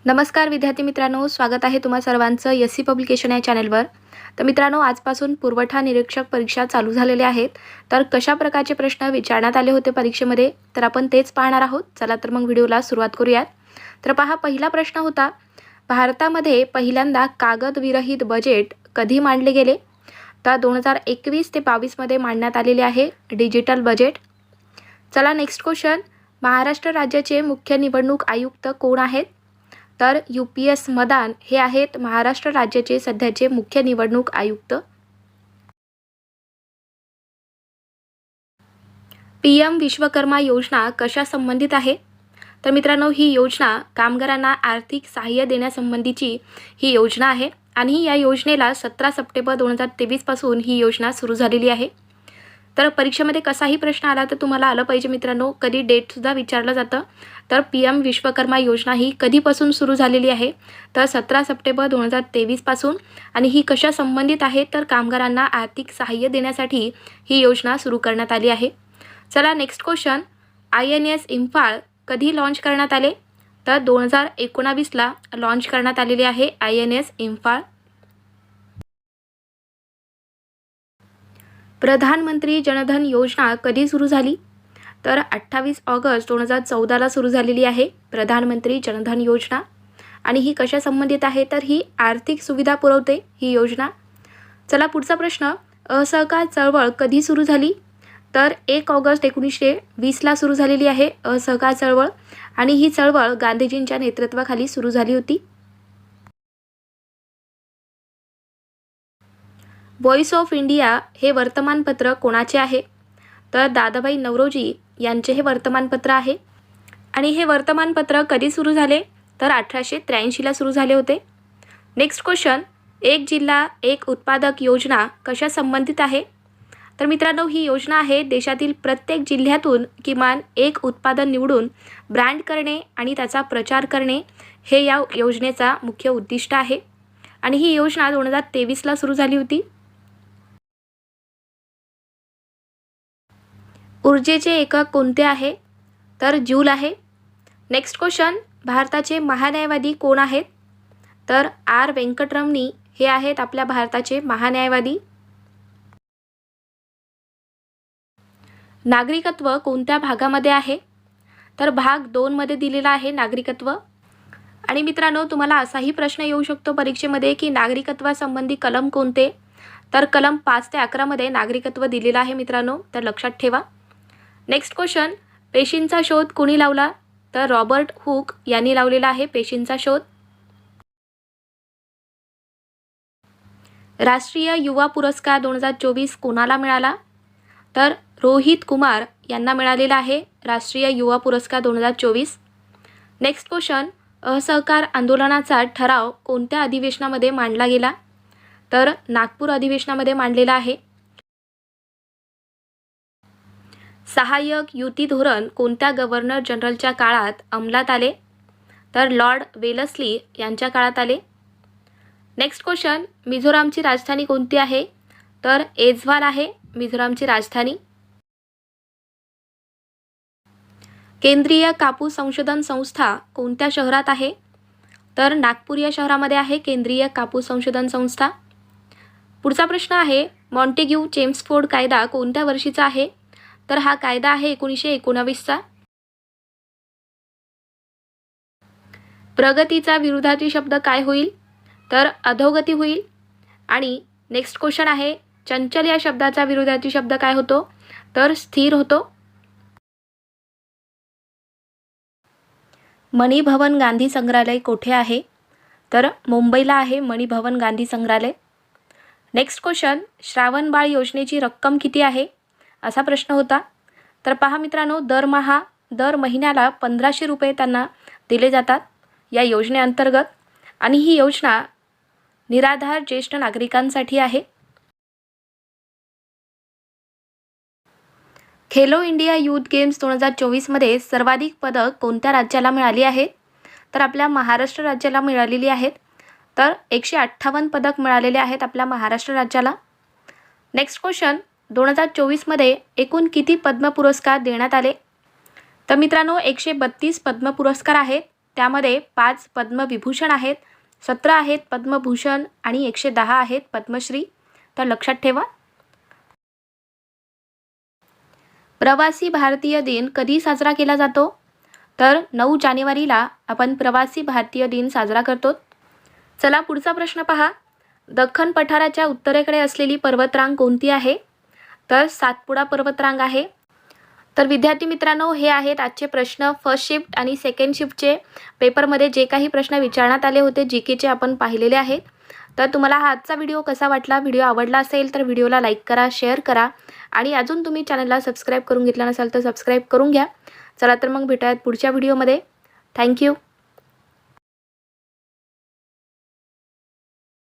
नमस्कार विद्यार्थी मित्रांनो, स्वागत आहे तुम्हा सर्वांचं एस-सी पब्लिकेशन या चॅनलवर. तर मित्रांनो, आजपासून पुरवठा निरीक्षक परीक्षा चालू झालेल्या आहेत. तर कशा प्रकारचे प्रश्न विचारण्यात आले होते परीक्षेमध्ये, तर आपण तेच पाहणार आहोत. चला तर मग व्हिडिओला सुरुवात करूयात. तर पहा, पहिला प्रश्न होता, भारतामध्ये पहिल्यांदा कागदविरहित बजेट कधी मांडले गेले? तर 2021 ते 22 मध्ये मांडण्यात आलेले आहे डिजिटल बजेट. चला नेक्स्ट क्वेश्चन, महाराष्ट्र राज्याचे मुख्य निवडणूक आयुक्त कोण आहेत? तर UPS मदान हे आहेत महाराष्ट्र राज्याचे सध्याचे मुख्य निवडणूक आयुक्त. PM विश्वकर्मा योजना कशा संबंधित आहे? तर मित्रांनो, ही योजना कामगारांना आर्थिक सहाय्य देण्यासंबंधीची ही योजना आहे आणि या योजनेला 17 सप्टेंबर 2023 पासून ही योजना सुरू झालेली आहे. तर परीक्षेमध्ये कसाही प्रश्न आला तर तुम्हाला आलं पाहिजे मित्रांनो, कधी डेटसुद्धा विचारलं जातं. तर PM विश्वकर्मा योजना ही कधीपासून सुरू झालेली आहे? तर 17 सप्टेंबर 2023 पासून. आणि ही कशा संबंधित आहे? तर कामगारांना आर्थिक सहाय्य देण्यासाठी ही योजना सुरू करण्यात आली आहे. चला नेक्स्ट क्वेश्चन, INS इम्फाळ कधी लॉन्च करण्यात आले? तर 2019ला लॉन्च करण्यात आलेले आहे INS इम्फाळ. प्रधानमंत्री जनधन योजना कधी सुरू झाली? तर 28 ऑगस्ट 2014ला सुरू झालेली आहे प्रधानमंत्री जनधन योजना. आणि ही कशा संबंधित आहे? तर ही आर्थिक सुविधा पुरवते ही योजना. चला पुढचा प्रश्न, असहकार चळवळ कधी सुरू झाली? तर 1 ऑगस्ट 1920ला सुरू झालेली आहे असहकार चळवळ. आणि ही चळवळ गांधीजींच्या नेतृत्वाखाली सुरू झाली होती. व्हॉइस ऑफ इंडिया हे वर्तमानपत्र कोणाचे आहे? तर दादाभाई नौरोजी यांचे हे वर्तमानपत्र आहे. आणि हे वर्तमानपत्र कधी सुरू झाले? तर 1883ला सुरू झाले होते. नेक्स्ट क्वेश्चन, एक जिल्हा एक उत्पादक योजना कशा संबंधित आहे? तर मित्रांनो, ही योजना आहे देशातील प्रत्येक जिल्ह्यातून किमान एक उत्पादन निवडून ब्रँड करणे आणि त्याचा प्रचार करणे हे या योजनेचा मुख्य उद्दिष्ट आहे. आणि ही योजना 2023ला सुरू झाली होती. ऊर्जेचे एकक कोणते आहे? तर जूल आहे. नेक्स्ट क्वेश्चन, भारताचे महान्यायवादी कोण आहेत? तर R व्यंकटरमणी हे आहेत आपल्या भारताचे महान्यायवादी. नागरिकत्व कोणत्या भागामध्ये आहे? तर भाग 2 मध्ये दिलेला आहे नागरिकत्व. आणि मित्रांनो, तुम्हाला असाही प्रश्न येऊ शकतो परीक्षेमध्ये की नागरिकत्वासंबंधी कलम कोणते? तर कलम 5 ते 11 मध्ये नागरिकत्व दिलेलं आहे मित्रांनो, तर लक्षात ठेवा. नेक्स्ट क्वेश्चन, पेशींचा शोध कोणी लावला? तर रॉबर्ट हुक यांनी लावलेला आहे पेशींचा शोध. राष्ट्रीय युवा पुरस्कार 2024 कोणाला मिळाला? तर रोहित कुमार यांना मिळालेला आहे राष्ट्रीय युवा पुरस्कार 2024. नेक्स्ट क्वेश्चन, असहकार आंदोलनाचा ठराव कोणत्या अधिवेशनामध्ये मांडला गेला? तर नागपूर अधिवेशनामध्ये मांडलेला आहे. सहाय्यक युती धोरण कोणत्या गव्हर्नर जनरलच्या काळात अंमलात आले? तर लॉर्ड वेलस्ली यांच्या काळात आले. नेक्स्ट क्वेश्चन, मिझोरामची राजधानी कोणती आहे? तर एझवाल आहे मिझोरामची राजधानी. केंद्रीय कापूस संशोधन संस्था कोणत्या शहरात आहे? तर नागपूर या शहरामध्ये आहे केंद्रीय कापूस संशोधन संस्था. पुढचा प्रश्न आहे, मॉन्टेग्यू चेम्सफोर्ड कायदा कोणत्या वर्षीचा आहे? तर हा कायदा आहे 1919चा. प्रगतीचा विरुद्धार्थी शब्द काय होईल? तर अधोगती होईल. आणि नेक्स्ट क्वेश्चन आहे, चंचल या शब्दाचा विरुद्धार्थी शब्द काय होतो? तर स्थिर होतो. मणिभवन गांधी संग्रहालय कोठे आहे? तर मुंबईला आहे मणिभवन गांधी संग्रहालय. नेक्स्ट क्वेश्चन, श्रावणबाळ योजनेची रक्कम किती आहे? असा प्रश्न होता. तर पहा मित्रांनो, दर महिन्याला 1500 रुपये त्यांना दिले जातात या योजनेअंतर्गत. आणि ही योजना निराधार ज्येष्ठ नागरिकांसाठी आहे. खेलो इंडिया यूथ गेम्स 2024 मध्ये सर्वाधिक पदक कोणत्या राज्याला मिळाली आहेत? तर आपल्या महाराष्ट्र राज्याला मिळालेली आहेत. तर 158 पदक मिळालेले आहेत आपल्या महाराष्ट्र राज्याला. नेक्स्ट क्वेश्चन, 2024 मध्ये एकूण किती पद्म पुरस्कार देण्यात आले? तर मित्रांनो, 132 पद्म पुरस्कार आहेत त्यामध्ये 5 पद्मविभूषण आहेत, 17 आहेत पद्मभूषण आणि 110 आहेत पद्मश्री. तर लक्षात ठेवा. प्रवासी भारतीय दिन कधी साजरा केला जातो? तर 9 जानेवारीला आपण प्रवासी भारतीय दिन साजरा करतो. चला पुढचा प्रश्न पहा. दख्खन पठाराच्या उत्तरेकडे असलेली पर्वतरांग कोणती आहे? तर सातपुडा पर्वतरांग आहे. तर विद्यार्थी मित्रांनो, हे आहेत आजचे प्रश्न. फर्स्ट शिफ्ट आणि सेकंड शिफ्टचे पेपरमध्ये जे काही प्रश्न विचारण्यात आले होते GKचे आपण पाहिलेले आहेत. तर तुम्हाला हा आजचा व्हिडिओ कसा वाटला? व्हिडिओ आवडला असेल तर व्हिडिओला लाईक करा, शेअर करा आणि अजून तुम्ही चॅनलला सबस्क्राईब करून घेतला नसाल तर सबस्क्राईब करून घ्या. चला तर मग भेटूयात पुढच्या व्हिडिओमध्ये. थँक्यू.